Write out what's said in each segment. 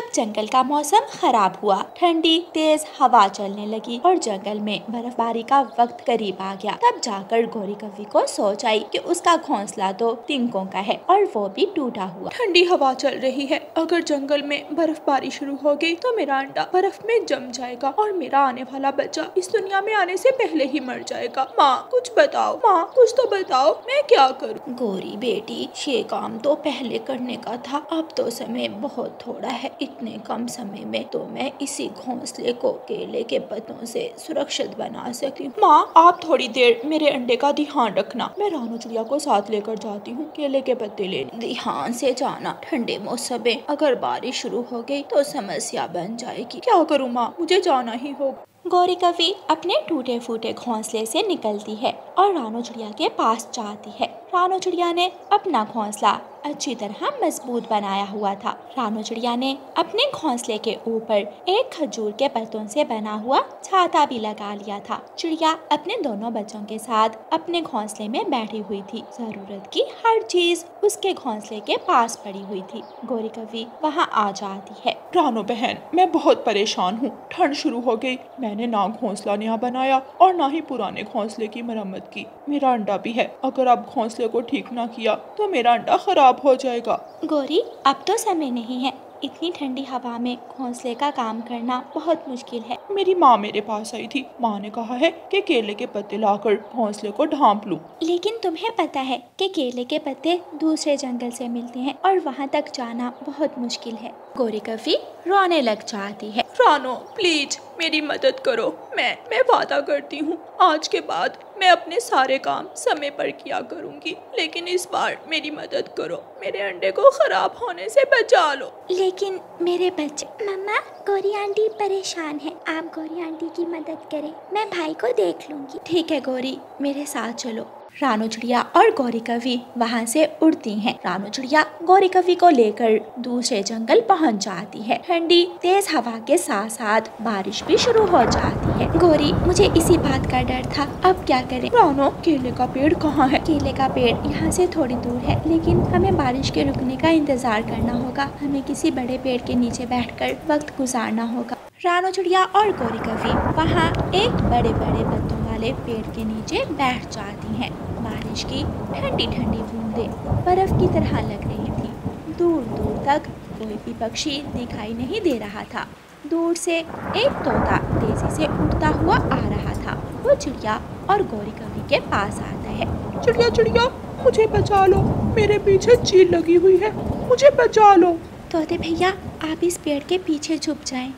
तक जंगल का मौसम खराब हुआ। ठंडी तेज हवा चलने लगी और जंगल में बर्फबारी का वक्त करीब आ गया। तब जाकर गौरी कव्वी को सोच आई कि उसका घोंसला तो तिनकों का है और वो भी टूटा हुआ। ठंडी हवा चल रही है, अगर जंगल में बर्फबारी शुरू हो गई तो मेरा अंडा बर्फ में जम जाएगा और मेरा आने वाला बच्चा इस दुनिया में आने से पहले ही मर जाएगा। माँ कुछ बताओ, माँ कुछ तो बताओ, मैं क्या करूँ? गौरी बेटी, ये काम तो पहले करने का था, अब तो समय बहुत थोड़ा है। इतने कम समय में तो मैं इसी घोंसले को केले के पत्तों से सुरक्षित बना सकती हूँ। माँ आप थोड़ी देर मेरे अंडे का ध्यान रखना, मैं रानू चिड़िया को साथ लेकर जाती हूँ केले के पत्ते लेने। ध्यान से जाना, ठंडे मौसम में अगर बारिश शुरू हो गई तो समस्या बन जाएगी। क्या करूँ माँ, मुझे जाना ही होगा। गौरी कव्वी अपने टूटे फूटे घोंसले से निकलती है और रानू चिड़िया के पास जाती है। रानू चिड़िया ने अपना घोंसला अच्छी तरह मजबूत बनाया हुआ था। रानू चिड़िया ने अपने घोंसले के ऊपर एक खजूर के पत्तों से बना हुआ छाता भी लगा लिया था। चिड़िया अपने दोनों बच्चों के साथ अपने घोंसले में बैठी हुई थी। जरूरत की हर चीज उसके घोंसले के पास पड़ी हुई थी। गौरी कव्वी वहाँ आ जाती है। रानू बहन, मैं बहुत परेशान हूँ, ठंड शुरू हो गई। मैंने ना घोंसला नया बनाया और ना ही पुराने घोंसले की मरम्मत की। मेरा अंडा भी है, अगर आप घोंसले को ठीक ना किया तो मेरा अंडा खराब हो जाएगा। गौरी, अब तो समय नहीं है, इतनी ठंडी हवा में घोंसले का काम करना बहुत मुश्किल है। मेरी माँ मेरे पास आई थी, माँ ने कहा है कि केले के पत्ते लाकर घोंसले को ढांप लूं। लेकिन तुम्हें पता है कि केले के पत्ते दूसरे जंगल से मिलते हैं और वहाँ तक जाना बहुत मुश्किल है। गौरी कव्वी रोने लग जाती है। रानो प्लीज मेरी मदद करो, मैं वादा करती हूँ आज के बाद मैं अपने सारे काम समय पर किया करूँगी, लेकिन इस बार मेरी मदद करो, मेरे अंडे को खराब होने से बचा लो। लेकिन मेरे बच्चे। मम्मा, गौरी आंटी परेशान है, आप गौरी आंटी की मदद करें, मैं भाई को देख लूंगी। ठीक है गौरी, मेरे साथ चलो। रानू चिड़िया और गौरी कव्वी वहाँ से उड़ती हैं। रानू चिड़िया गौरी कव्वी को लेकर दूसरे जंगल पहुँच जाती है। ठंडी तेज हवा के साथ साथ बारिश भी शुरू हो जाती है। गौरी, मुझे इसी बात का डर था, अब क्या करें? रानो, केले का पेड़ कहाँ है? केले का पेड़ यहाँ से थोड़ी दूर है, लेकिन हमें बारिश के रुकने का इंतजार करना होगा। हमें किसी बड़े पेड़ के नीचे बैठकर वक्त गुजारना होगा। रानू चिड़िया और गौरी कव्वी वहाँ एक बड़े बड़े पत्तों वाले पेड़ के नीचे बैठ जाती हैं। बारिश की ठंडी ठंडी बूंदें बर्फ की तरह लग रही थी। दूर दूर तक कोई भी पक्षी दिखाई नहीं दे रहा था। दूर से एक तोता तेजी से उड़ता हुआ आ रहा था। वो चिड़िया और गौरी कव्वी के पास आता है। चिड़िया चिड़िया, मुझे बचा लो, मेरे पीछे चील लगी हुई है, मुझे बचा लो। तोते भैया, आप इस पेड़ के पीछे छुप जाएं।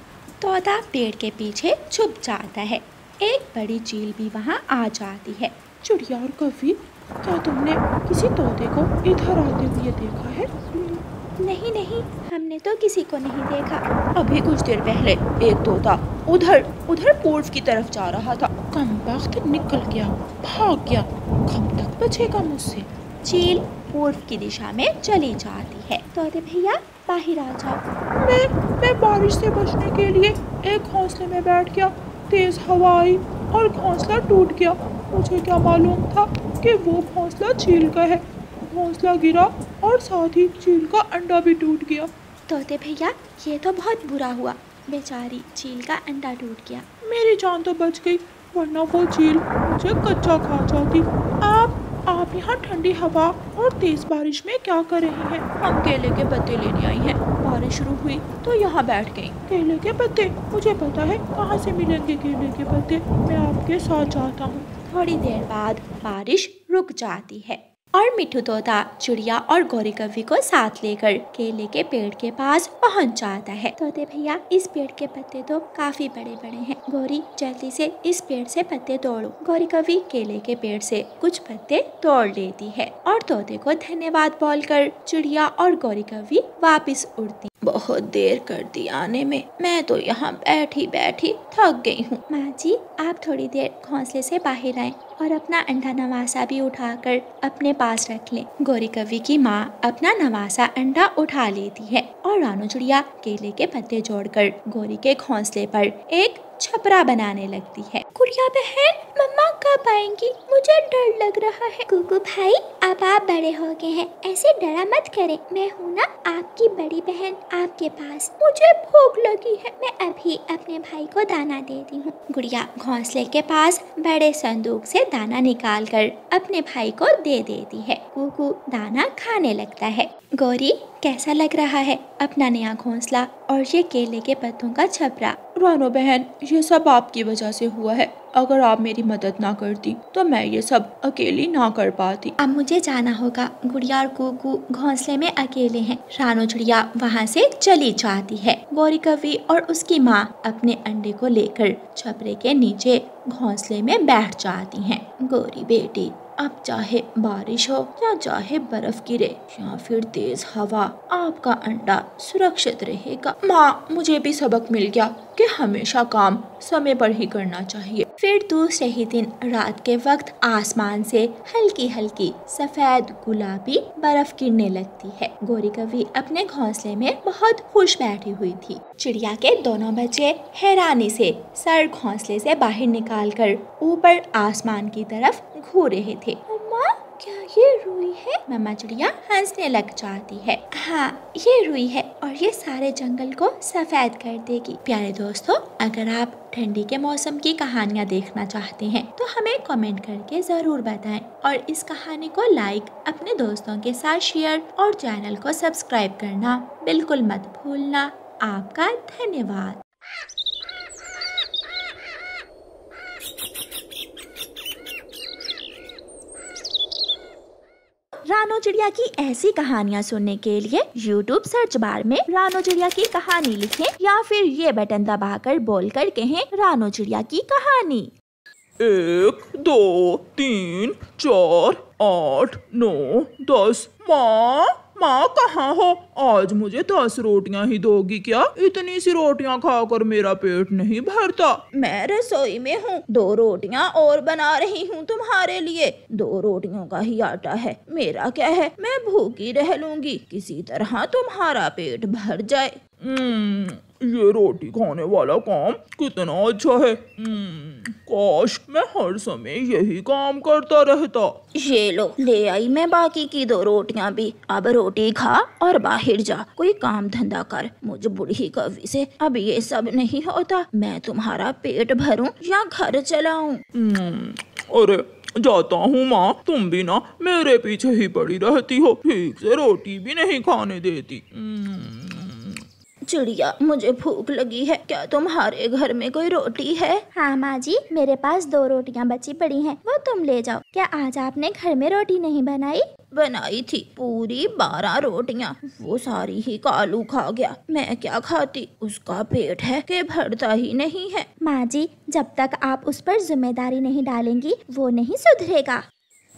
तोता पेड़ के पीछे छुप जाता है। एक बड़ी चील भी वहाँ आ जाती है। चिड़िया और कव्वी, क्या तुमने किसी तोते को इधर आते हुए देखा है? नहीं नहीं, हमने तो किसी को नहीं देखा। अभी कुछ देर पहले एक तोता उधर पूर्व की तरफ जा रहा था। कमबख्त निकल गया, भाग गया, कब तक बचेगा मुझसे? चील पूर्व की दिशा में चली जाती है। तोते भैया, बाहर आ जाओ। मैं बारिश से बचने के लिए एक घोंसले में बैठ गया। तेज हवा आई और घोंसला टूट गया। मुझे क्या मालूम था कि वो घोंसला चील का है। घोंसला गिरा और साथ ही चील का अंडा भी टूट गया। तोते भैया, ये तो बहुत बुरा हुआ, बेचारी चील का अंडा टूट गया। मेरी जान तो बच गई, वरना वो चील मुझे कच्चा खा जाती। आप यहाँ ठंडी हवा और तेज बारिश में क्या कर रही हैं? हम केले के पत्ते लेने आई हैं। बारिश शुरू हुई तो यहाँ बैठ गई। केले के पत्ते? मुझे पता है कहाँ से मिलेंगे केले के पत्ते, मैं आपके साथ जाता हूँ। थोड़ी देर बाद बारिश रुक जाती है और मिठू तोता चिड़िया और गौरी कव्वी को साथ लेकर केले के पेड़ के पास पहुंच जाता है। तोते भैया, इस पेड़ के पत्ते तो काफी बड़े बड़े हैं। गौरी, जल्दी से इस पेड़ से पत्ते तोड़ो। गौरी कव्वी केले के पेड़ से कुछ पत्ते तोड़ लेती है और तोते को धन्यवाद बोलकर चिड़िया और गौरी कव्वी वापस उड़ती। बहुत देर कर दी आने में, मैं तो यहाँ बैठी बैठी थक गई हूँ। माँ जी, आप थोड़ी देर घोंसले से बाहर आएं और अपना अंडा नवासा भी उठाकर अपने पास रख लें। गौरी कव्वी की माँ अपना नवासा अंडा उठा लेती है और रानू चिड़िया केले के पत्ते जोड़कर गौरी के घोंसले पर एक छपरा बनाने लगती है। गुड़िया बहन, मम्मा कब आएंगी? मुझे डर लग रहा है। कुकू भाई, अब आप बड़े हो गए हैं, ऐसे डरा मत करें। मैं हूँ ना आपकी बड़ी बहन, आपके पास। मुझे भूख लगी है, मैं अभी अपने भाई को दाना देती हूँ। गुड़िया घोंसले के पास बड़े संदूक से दाना निकाल कर अपने भाई को दे देती है। कुकू दाना खाने लगता है। गौरी, कैसा लग रहा है अपना नया घोंसला और ये केले के पत्तों का छपरा? रानो बहन, ये सब आपकी वजह से हुआ है। अगर आप मेरी मदद ना करती तो मैं ये सब अकेली ना कर पाती। अब मुझे जाना होगा। गुड़िया और कुकू घोंसले में अकेले हैं। रानो चिड़िया वहाँ से चली जाती है। गौरी कौवी और उसकी माँ अपने अंडे को लेकर छपरे के नीचे घोंसले में बैठ जाती हैं। गौरी बेटी, अब चाहे बारिश हो या चाहे बर्फ गिरे या फिर तेज हवा, आपका अंडा सुरक्षित रहेगा। माँ, मुझे भी सबक मिल गया कि हमेशा काम समय पर ही करना चाहिए। फिर दूसरे ही दिन रात के वक्त आसमान से हल्की हल्की सफेद गुलाबी बर्फ गिरने लगती है। गौरी कौवी अपने घोंसले में बहुत खुश बैठी हुई थी। चिड़िया के दोनों बच्चे हैरानी से सर घोंसले से बाहर निकालकर ऊपर आसमान की तरफ घूर रहे थे। मम्मा, क्या ये रुई है? मम्मा चिड़िया हंसने लग जाती है। हाँ, ये रुई है और ये सारे जंगल को सफेद कर देगी। प्यारे दोस्तों, अगर आप ठंडी के मौसम की कहानियाँ देखना चाहते हैं तो हमें कमेंट करके जरूर बताएं और इस कहानी को लाइक, अपने दोस्तों के साथ शेयर और चैनल को सब्सक्राइब करना बिल्कुल मत भूलना। आपका धन्यवाद। रानो चिड़िया की ऐसी कहानियाँ सुनने के लिए YouTube सर्च बार में रानो चिड़िया की कहानी लिखें या फिर ये बटन दबाकर बोलकर कहें रानो चिड़िया की कहानी। 1 2 3 4 8 9 10। माँ कहाँ हो? आज मुझे 10 रोटियाँ ही दोगी क्या? इतनी सी रोटियाँ खाकर मेरा पेट नहीं भरता। मैं रसोई में हूँ, 2 रोटियाँ और बना रही हूँ तुम्हारे लिए। 2 रोटियों का ही आटा है, मेरा क्या है, मैं भूखी रह लूंगी, किसी तरह तुम्हारा पेट भर जाए। ये रोटी खाने वाला काम कितना अच्छा है। काश मैं हर समय यही काम करता रहता। ये लो, ले आई मैं बाकी की 2 रोटियां भी। अब रोटी खा और बाहर जा, कोई काम धंधा कर। मुझ बूढ़ी कौवी से अब ये सब नहीं होता। मैं तुम्हारा पेट भरूं या घर चलाऊं? अरे जाता हूँ माँ, तुम भी ना मेरे पीछे ही पड़ी रहती हो, ठीक से रोटी भी नहीं खाने देती। चिड़िया, मुझे भूख लगी है, क्या तुम्हारे घर में कोई रोटी है? हाँ माँ जी, मेरे पास 2 रोटियाँ बची पड़ी हैं, वो तुम ले जाओ। क्या आज आपने घर में रोटी नहीं बनाई? बनाई थी पूरी 12 रोटियाँ, वो सारी ही कालू खा गया। मैं क्या खाती, उसका पेट है कि भरता ही नहीं है। माँ जी, जब तक आप उस पर जिम्मेदारी नहीं डालेंगी वो नहीं सुधरेगा।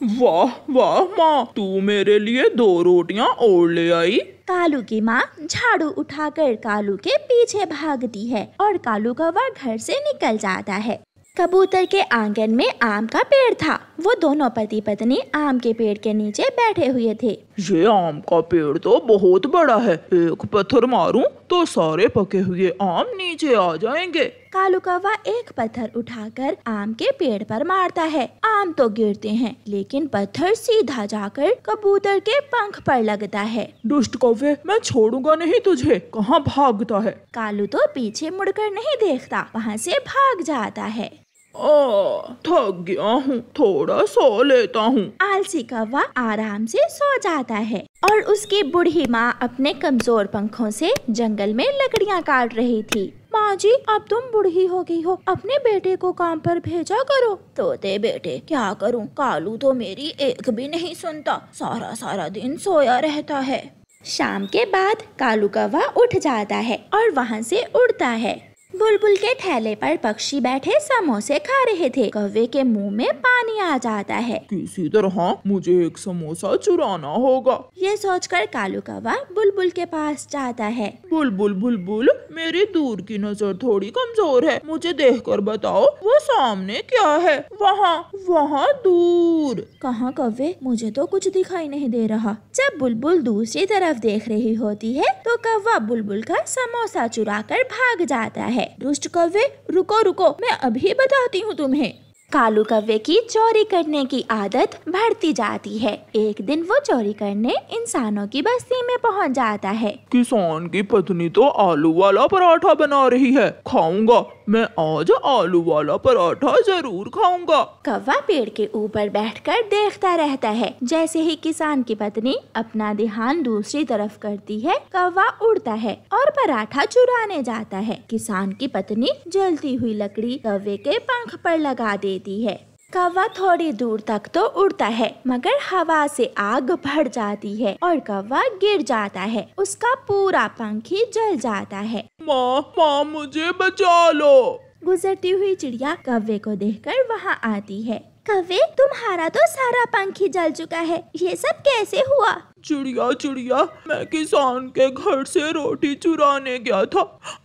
वाह वाह माँ, तू मेरे लिए 2 रोटियाँ और ले आई। कालू की माँ झाड़ू उठाकर कालू के पीछे भागती है और कालू कौवा घर से निकल जाता है। कबूतर के आंगन में आम का पेड़ था। वो दोनों पति पत्नी आम के पेड़ के नीचे बैठे हुए थे। ये आम का पेड़ तो बहुत बड़ा है, एक पत्थर मारूं तो सारे पके हुए आम नीचे आ जाएंगे। कालू कौवा एक पत्थर उठाकर आम के पेड़ पर मारता है। आम तो गिरते हैं लेकिन पत्थर सीधा जाकर कबूतर के पंख पर लगता है। दुष्ट कौवे, मैं छोड़ूंगा नहीं तुझे, कहाँ भागता है? कालू तो पीछे मुड़कर नहीं देखता, वहाँ से भाग जाता है। थक गया हूँ, थोड़ा सो लेता हूँ। आलसी कौवा आराम से सो जाता है और उसकी बूढ़ी माँ अपने कमजोर पंखों से जंगल में लकड़ियाँ काट रही थी। माँ जी, अब तुम बूढ़ी हो गई हो, अपने बेटे को काम पर भेजा करो। तोते बेटे, क्या करूँ, कालू तो मेरी एक भी नहीं सुनता, सारा दिन सोया रहता है। शाम के बाद कालू कौवा उठ जाता है और वहाँ से उड़ता है। बुलबुल के ठेले पर पक्षी बैठे समोसे खा रहे थे। कौवे के मुंह में पानी आ जाता है। किसी तरह मुझे एक समोसा चुराना होगा। ये सोचकर कालू कौवा बुलबुल के पास जाता है। बुलबुल बुलबुल, मेरी दूर की नजर थोड़ी कमजोर है, मुझे देखकर बताओ वो सामने क्या है? वहाँ दूर। कहाँ कौवे, मुझे तो कुछ दिखाई नहीं दे रहा। जब बुलबुल दूसरी तरफ देख रही होती है तो कौवा बुलबुल का समोसा चुराकर भाग जाता है। है। दुष्ट कौवे, रुको रुको, मैं अभी बताती हूँ तुम्हें। कालू कौवे की चोरी करने की आदत बढ़ती जाती है। एक दिन वो चोरी करने इंसानों की बस्ती में पहुंच जाता है। किसान की पत्नी तो आलू वाला पराठा बना रही है, खाऊंगा मैं आज आलू वाला पराठा जरूर खाऊंगा। कौवा पेड़ के ऊपर बैठकर देखता रहता है। जैसे ही किसान की पत्नी अपना ध्यान दूसरी तरफ करती है, कौवा उड़ता है और पराठा चुराने जाता है। किसान की पत्नी जलती हुई लकड़ी कौवे के पंख पर लगा देती है। कौवा थोड़ी दूर तक तो उड़ता है, मगर हवा से आग बढ़ जाती है और कौवा गिर जाता है। उसका पूरा पंख ही जल जाता है। माँ मुझे बचा लो। गुजरती हुई चिड़िया कौवे को देखकर वहाँ आती है। कौवे, तुम्हारा तो सारा पंख ही जल चुका है, ये सब कैसे हुआ? चिड़िया, मैं किसान के घर से रोटी चुराने गया था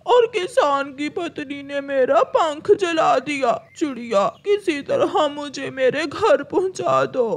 और किसान की पत्नी ने मेरा पंख जला दिया। चिड़िया, किसी तरह मुझे मेरे घर पहुंचा दो।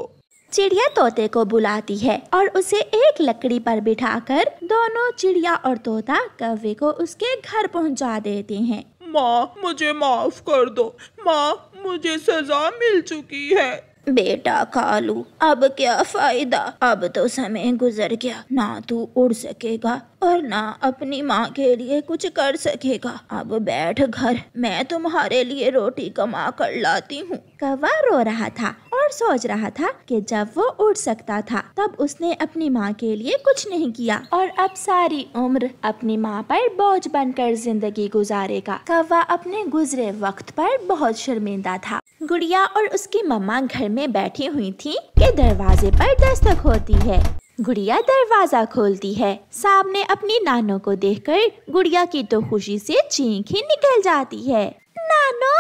चिड़िया तोते को बुलाती है और उसे एक लकड़ी पर बिठाकर दोनों चिड़िया और तोता कौवे को उसके घर पहुंचा देते हैं। माँ, मुझे माफ कर दो। माँ, मुझे सजा मिल चुकी है। बेटा कालू, अब क्या फायदा, अब तो समय गुजर गया, ना तू उड़ सकेगा और ना अपनी माँ के लिए कुछ कर सकेगा। अब बैठ घर, मैं तुम्हारे लिए रोटी कमा कर लाती हूँ। कौवा रो रहा था और सोच रहा था कि जब वो उड़ सकता था तब उसने अपनी माँ के लिए कुछ नहीं किया और अब सारी उम्र अपनी माँ पर बोझ बनकर जिंदगी गुजारेगा। कौवा अपने गुजरे वक्त पर बहुत शर्मिंदा था। गुड़िया और उसकी मम्मा घर में बैठी हुई थी कि दरवाजे पर दस्तक होती है। गुड़िया दरवाजा खोलती है। सामने अपनी नानो को देखकर गुड़िया की तो खुशी से चीख ही निकल जाती है। नानो,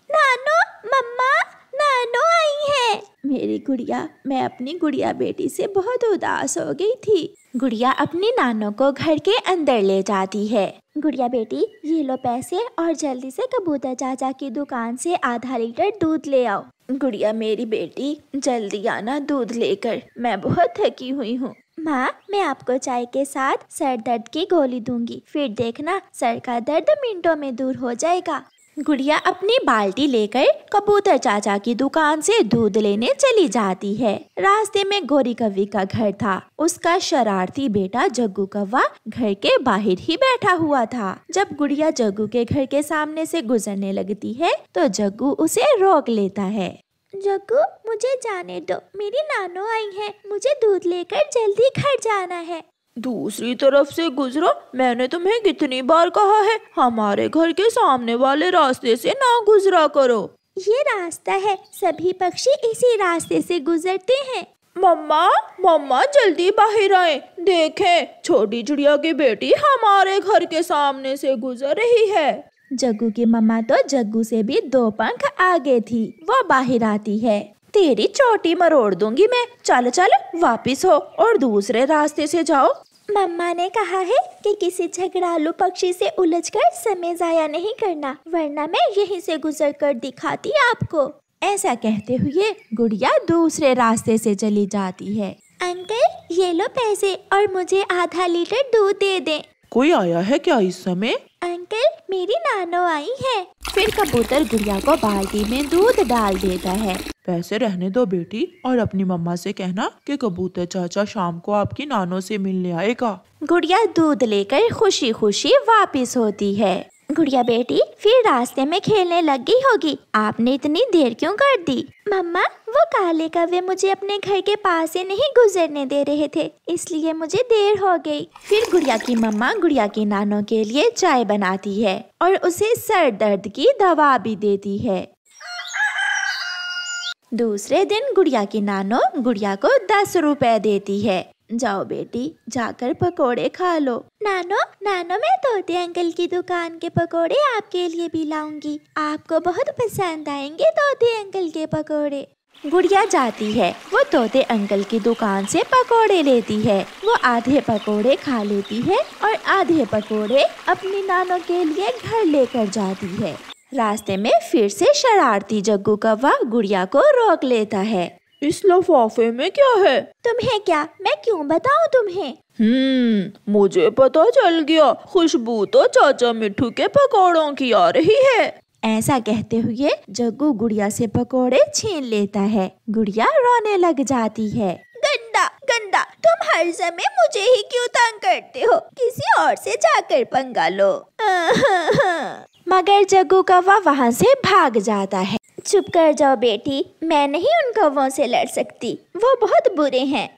नानो, मम्मा, नानो आई है। मेरी गुड़िया, मैं अपनी गुड़िया बेटी से बहुत उदास हो गई थी। गुड़िया अपनी नानो को घर के अंदर ले जाती है। गुड़िया बेटी, ये लो पैसे और जल्दी से कबूतर चाचा की दुकान से आधा लीटर दूध ले आओ। गुड़िया मेरी बेटी, जल्दी आना दूध लेकर, मैं बहुत थकी हुई हूँ। माँ, मैं आपको चाय के साथ सर दर्द की गोली दूंगी, फिर देखना सर का दर्द मिनटों में दूर हो जाएगा। गुड़िया अपनी बाल्टी लेकर कबूतर चाचा की दुकान से दूध लेने चली जाती है। रास्ते में गोरी कौवे का घर था। उसका शरारती बेटा जग्गू कौवा घर के बाहर ही बैठा हुआ था। जब गुड़िया जग्गू के घर के सामने से गुजरने लगती है तो जग्गू उसे रोक लेता है। जग्गू, मुझे जाने दो, मेरी नानो आई है, मुझे दूध लेकर जल्दी घर जाना है। दूसरी तरफ से गुजरो, मैंने तुम्हें कितनी बार कहा है हमारे घर के सामने वाले रास्ते से ना गुजरा करो। ये रास्ता है, सभी पक्षी इसी रास्ते से गुजरते हैं। मम्मा जल्दी बाहर आए, देखें छोटी चिड़िया की बेटी हमारे घर के सामने से गुजर रही है। जग्गू की मम्मा तो जग्गू से भी 2 पंख आगे थी। वो बाहर आती है। तेरी चोटी मरोड़ दूंगी मैं, चल वापिस हो और दूसरे रास्ते से जाओ। मम्मा ने कहा है कि किसी झगड़ालू पक्षी से उलझकर समय जाया नहीं करना, वरना मैं यहीं से गुजर कर दिखाती आपको। ऐसा कहते हुए गुड़िया दूसरे रास्ते से चली जाती है। अंकल, ये लो पैसे और मुझे आधा लीटर दूध दे दें। कोई आया है क्या इस समय? अंकल, मेरी नानो आई है। फिर कबूतर गुड़िया को बाल्टी में दूध डाल देता है। पैसे रहने दो बेटी और अपनी मम्मा से कहना कि कबूतर चाचा शाम को आपकी नानो से मिलने आएगा। गुड़िया दूध लेकर खुशी खुशी वापस होती है। गुड़िया बेटी, फिर रास्ते में खेलने लग गई होगी, आपने इतनी देर क्यों कर दी? मम्मा, वो काले कौवे मुझे अपने घर के पास से नहीं गुजरने दे रहे थे, इसलिए मुझे देर हो गई। फिर गुड़िया की मम्मा गुड़िया की नानो के लिए चाय बनाती है और उसे सर दर्द की दवा भी देती है। दूसरे दिन गुड़िया की नानो गुड़िया को 10 रुपए देती है। जाओ बेटी, जाकर पकोड़े खा लो। नानो, मैं तोते अंकल की दुकान के पकोड़े आपके लिए भी लाऊंगी, आपको बहुत पसंद आएंगे तोते अंकल के पकोड़े। गुड़िया जाती है। वो तोते अंकल की दुकान से पकोड़े लेती है। वो आधे पकोड़े खा लेती है और आधे पकोड़े अपनी नानो के लिए घर लेकर जाती है। रास्ते में फिर से शरारती जग्गू कौवा गुड़िया को रोक लेता है। इस लिफाफे में क्या है? तुम्हें क्या, मैं क्यों बताऊं तुम्हें? मुझे पता चल गया, खुशबू तो चाचा मिठू के पकौड़ों की आ रही है। ऐसा कहते हुए जग्गू गुड़िया से पकोड़े छीन लेता है। गुड़िया रोने लग जाती है। गंदा गंदा, तुम हर समय मुझे ही क्यों तंग करते हो? किसी और से जाकर पंगा लो। मगर जग्गू कौवा वहाँ से भाग जाता है। चुप कर जाओ बेटी, मैं नहीं उन कौवों से लड़ सकती, वो बहुत बुरे हैं।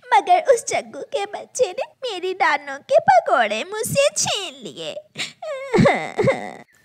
मगर उस जग्गू के बच्चे ने मेरी नानों के पकोड़े मुझसे छीन लिए।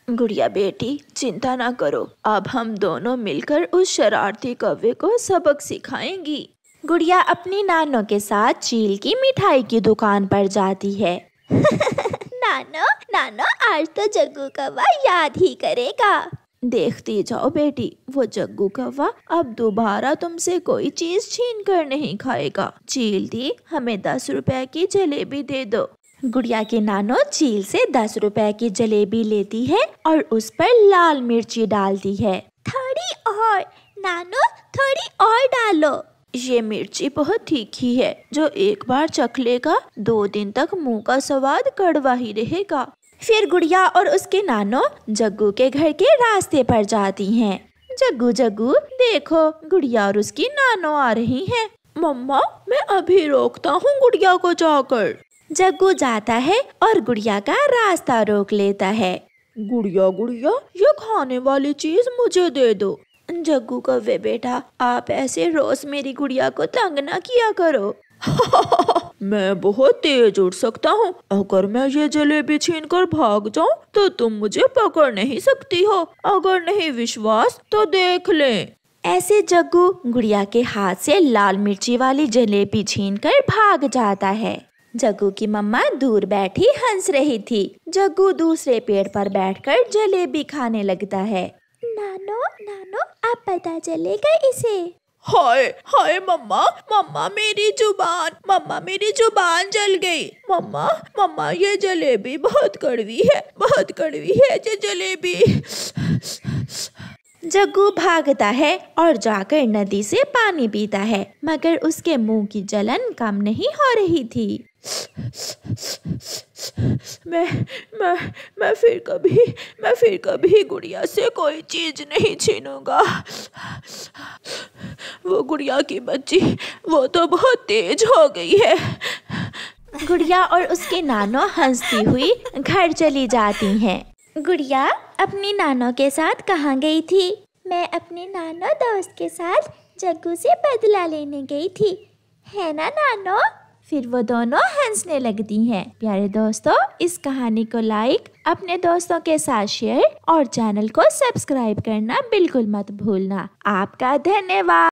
गुड़िया बेटी, चिंता ना करो, अब हम दोनों मिलकर उस शरारती कौवे को सबक सिखाएंगी। गुड़िया अपनी नानों के साथ चील की मिठाई की दुकान पर जाती है। नानो, आज तो जग्गू कौवा याद ही करेगा। देखती जाओ बेटी, वो जग्गू कौवा अब दोबारा तुमसे कोई चीज छीन कर नहीं खाएगा। चील दी, हमें 10 रुपए की जलेबी दे दो। गुड़िया की नानो चील से 10 रुपए की जलेबी लेती है और उस पर लाल मिर्ची डालती है। थोड़ी और नानो, थोड़ी और डालो। ये मिर्ची बहुत तीखी है, जो एक बार चख लेगा 2 दिन तक मुंह का स्वाद कड़वा ही रहेगा। फिर गुड़िया और उसके नानो जग्गू के घर के रास्ते पर जाती हैं। जग्गू देखो, गुड़िया और उसकी नानो आ रही हैं। मम्मा, मैं अभी रोकता हूँ गुड़िया को जाकर। जग्गू जाता है और गुड़िया का रास्ता रोक लेता है। गुड़िया, ये खाने वाली चीज मुझे दे दो। जग्गू कौवे बेटा, आप ऐसे रोज मेरी गुड़िया को तंग ना किया करो। मैं बहुत तेज उड़ सकता हूँ, अगर मैं ये जलेबी छीन कर भाग जाऊँ तो तुम मुझे पकड़ नहीं सकती हो। अगर नहीं विश्वास तो देख लें। ऐसे जग्गू गुड़िया के हाथ से लाल मिर्ची वाली जलेबी छीनकर भाग जाता है। जग्गू की मम्मा दूर बैठी हंस रही थी। जग्गू दूसरे पेड़ पर बैठकर जलेबी खाने लगता है। नानो, अब पता चलेगा इसे। हाय मम्मा मेरी जुबान जल गई। मम्मा ये जलेबी बहुत कड़वी है ये जलेबी। जग्गू भागता है और जाकर नदी से पानी पीता है, मगर उसके मुंह की जलन कम नहीं हो रही थी। मैं फिर कभी गुड़िया से कोई चीज नहीं छीनूंगा। वो गुड़िया की बच्ची, वो तो बहुत तेज हो गई है। गुड़िया और उसके नानो हंसती हुई घर चली जाती हैं। गुड़िया अपनी नानो के साथ कहाँ गई थी? मैं अपने नानो दोस्त के साथ जग्गू से बदला लेने गई थी, है ना नानो? फिर वो दोनों हंसने लगती हैं। प्यारे दोस्तों, इस कहानी को लाइक, अपने दोस्तों के साथ शेयर और चैनल को सब्सक्राइब करना बिल्कुल मत भूलना। आपका धन्यवाद।